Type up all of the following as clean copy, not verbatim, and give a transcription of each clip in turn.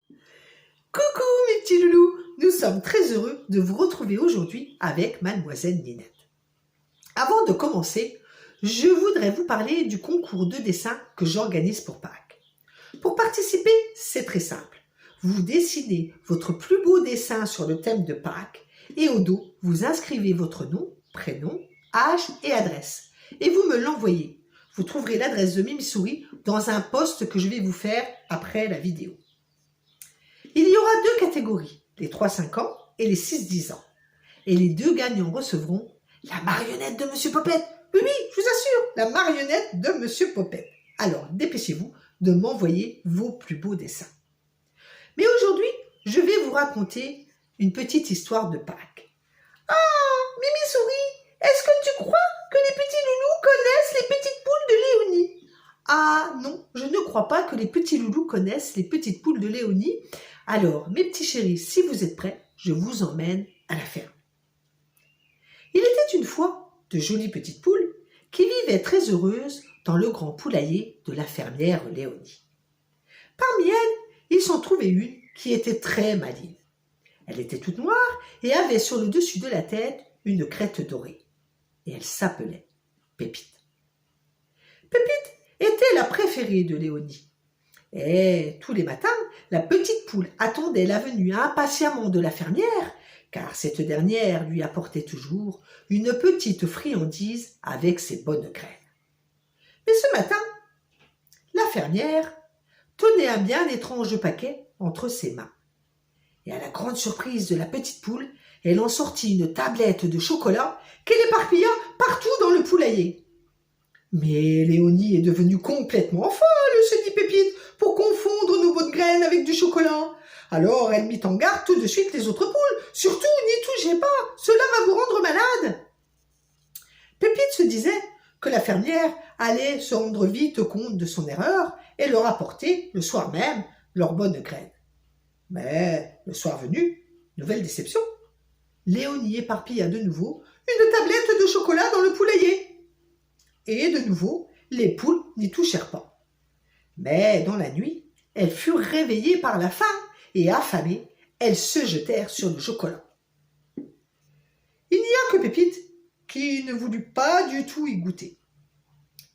Coucou mes petits loulous, nous sommes très heureux de vous retrouver aujourd'hui avec Mademoiselle Ninette. Avant de commencer, je voudrais vous parler du concours de dessin que j'organise pour Pâques. Pour participer, c'est très simple. Vous dessinez votre plus beau dessin sur le thème de Pâques et au dos, vous inscrivez votre nom, prénom, âge et adresse et vous me l'envoyez. Vous trouverez l'adresse de Mimi Souris dans un post que je vais vous faire après la vidéo. Il y aura deux catégories, les 3-5 ans et les 6-10 ans. Et les deux gagnants recevront la marionnette de Monsieur Popette. Oui, je vous assure, la marionnette de Monsieur Popette. Alors, dépêchez-vous de m'envoyer vos plus beaux dessins. Mais aujourd'hui, je vais vous raconter une petite histoire de Pâques. Ah, Mimi Souris, est-ce que tu crois que les petits loulous connaissent les petites poules de Léonie? Ah non, je ne crois pas que les petits loulous connaissent les petites poules de Léonie. Alors, mes petits chéris, si vous êtes prêts, je vous emmène à la ferme. Il était une fois de jolies petites poules qui vivaient très heureuses dans le grand poulailler de la fermière Léonie. Parmi elles, il s'en trouvait une qui était très maligne. Elle était toute noire et avait sur le dessus de la tête une crête dorée. Et elle s'appelait Pépite. Pépite était la préférée de Léonie. Et tous les matins, la petite poule attendait la venue impatiemment de la fermière, car cette dernière lui apportait toujours une petite friandise avec ses bonnes graines. Mais ce matin, la fermière tenait un bien étrange paquet entre ses mains. Et à la grande surprise de la petite poule, elle en sortit une tablette de chocolat qu'elle éparpilla partout dans le poulailler. Mais Léonie est devenue complètement folle, se dit Pépite, pour confondre nos bonnes graines avec du chocolat. Alors elle mit en garde tout de suite les autres poules. Surtout, n'y touchez pas, cela va vous rendre malade. Pépite se disait que la fermière allait se rendre vite compte de son erreur et leur apporter, le soir même, leurs bonnes graines. Mais le soir venu, nouvelle déception. Léonie éparpilla de nouveau une tablette de chocolat dans le poulailler. Et de nouveau, les poules n'y touchèrent pas. Mais dans la nuit, elles furent réveillées par la faim et affamées, elles se jetèrent sur le chocolat. Il n'y a que Pépite qui ne voulut pas du tout y goûter.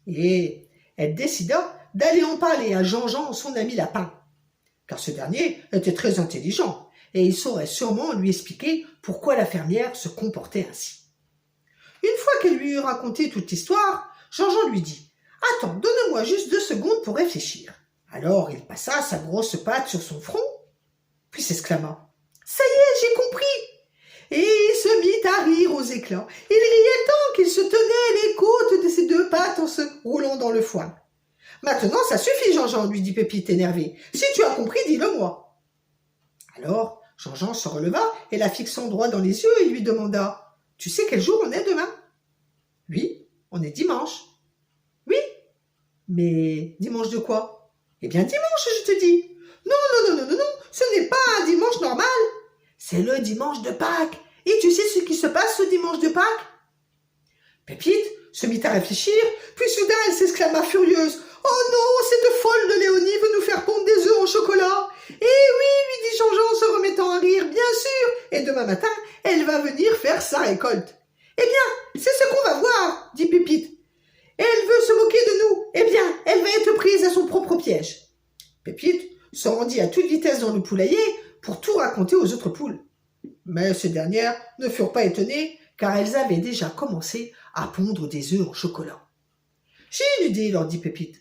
Et elle décida d'aller en parler à Jean-Jean, son ami lapin, car ce dernier était très intelligent et il saurait sûrement lui expliquer pourquoi la fermière se comportait ainsi. Une fois qu'elle lui eut raconté toute l'histoire, Jean-Jean lui dit « Attends, donne-moi juste 2 secondes pour réfléchir. » Alors il passa sa grosse patte sur son front, puis s'exclama « Ça y est, j'ai compris !» Et il se mit à rire aux éclats. Il riait tant qu'il se tenait les côtes de ses 2 pattes en se roulant dans le foin. « Maintenant, ça suffit, Jean-Jean, lui dit Pépite énervé. Si tu as compris, dis-le-moi. » Alors Jean-Jean se releva et la fixant droit dans les yeux, il lui demanda « Tu sais quel jour on est demain ?»« Oui, on est dimanche. »« Oui, mais dimanche de quoi ?»« Eh bien dimanche, je te dis. »« Non, ce n'est pas un dimanche normal. C'est le dimanche de Pâques. Et tu sais ce qui se passe ce dimanche de Pâques ?» Pépite se mit à réfléchir, puis soudain elle s'exclama furieuse. « Oh non, cette folle de Léonie veut nous faire pondre des œufs au chocolat. »« Eh oui, lui dit Jean-Jean se remettant à rire, bien sûr, et demain matin, elle va venir faire sa récolte. »« Eh bien, c'est ce qu'on va voir, dit Pépite. Elle veut se moquer de nous. Eh bien, elle va être prise à son propre piège. » Pépite se rendit à toute vitesse dans le poulailler pour tout raconter aux autres poules. Mais ces dernières ne furent pas étonnées, car elles avaient déjà commencé à pondre des œufs en chocolat. « J'ai une idée, leur dit Pépite.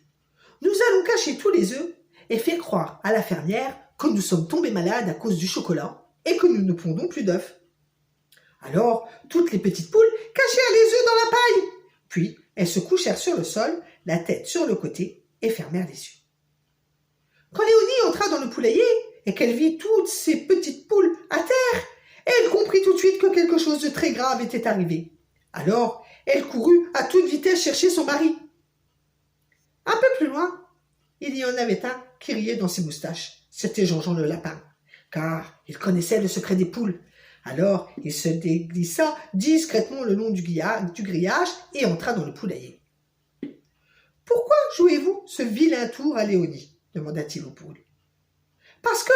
Nous allons cacher tous les œufs et faire croire à la fermière que nous sommes tombés malades à cause du chocolat et que nous ne pondons plus d'œufs. » Alors, toutes les petites poules cachèrent les œufs dans la paille. Puis, elles se couchèrent sur le sol, la tête sur le côté, et fermèrent les yeux. Quand Léonie entra dans le poulailler et qu'elle vit toutes ces petites poules à terre, elle comprit tout de suite que quelque chose de très grave était arrivé. Alors, elle courut à toute vitesse chercher son mari. Un peu plus loin, il y en avait un qui riait dans ses moustaches. C'était Jean-Jean le lapin, car il connaissait le secret des poules. Alors, il se déglissa discrètement le long du grillage et entra dans le poulailler. « Pourquoi jouez-vous ce vilain tour à Léonie ?» demanda-t-il aux poules. « Parce que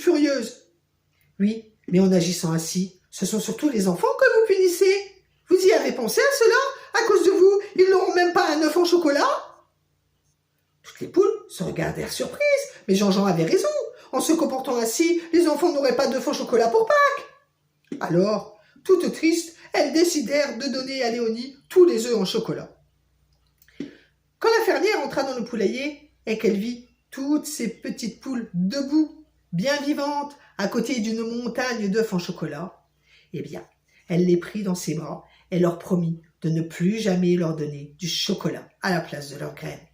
petite furieuse. Oui, mais en agissant ainsi, ce sont surtout les enfants que vous punissez. Vous y avez pensé à cela? À cause de vous, ils n'auront même pas un œuf en chocolat? Toutes les poules se regardèrent surprises, mais Jean-Jean avait raison. En se comportant ainsi, les enfants n'auraient pas d'œuf en chocolat pour Pâques. Alors, toutes tristes, elles décidèrent de donner à Léonie tous les œufs en chocolat. Quand la fermière entra dans le poulailler et qu'elle vit toutes ces petites poules debout, bien vivantes, à côté d'une montagne d'œufs en chocolat, eh bien, elle les prit dans ses bras et leur promit de ne plus jamais leur donner du chocolat à la place de leurs graines.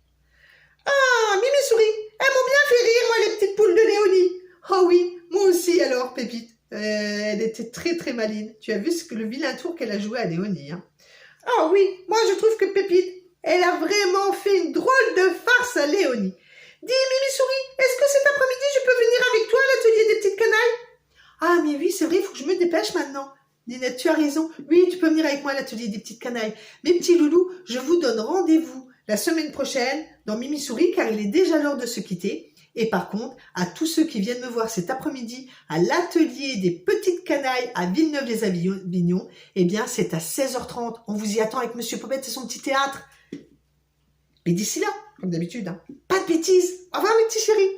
Ah, Mimi Souris, elles m'ont bien fait rire, moi, les petites poules de Léonie. Oh oui, moi aussi alors, Pépite. Elle était très très maline. Tu as vu le vilain tour qu'elle a joué à Léonie, hein? Oh oui, moi je trouve que Pépite, elle a vraiment fait une drôle de farce à Léonie. Dis, Mimi Souris, est-ce que cet après-midi je peux venir avec toi à l'atelier des petites canailles? Ah, mais oui, c'est vrai, il faut que je me dépêche maintenant. Ninette, tu as raison. Oui, tu peux venir avec moi à l'atelier des petites canailles. Mes petits loulous, je vous donne rendez-vous la semaine prochaine dans Mimi Souris, car il est déjà l'heure de se quitter. Et par contre, à tous ceux qui viennent me voir cet après-midi à l'atelier des petites canailles à Villeneuve-les-Avignon, eh bien, c'est à 16h30. On vous y attend avec Monsieur Popette et son petit théâtre. Mais d'ici là, comme d'habitude, hein, pas de bêtises. Au revoir, mes petits chéris.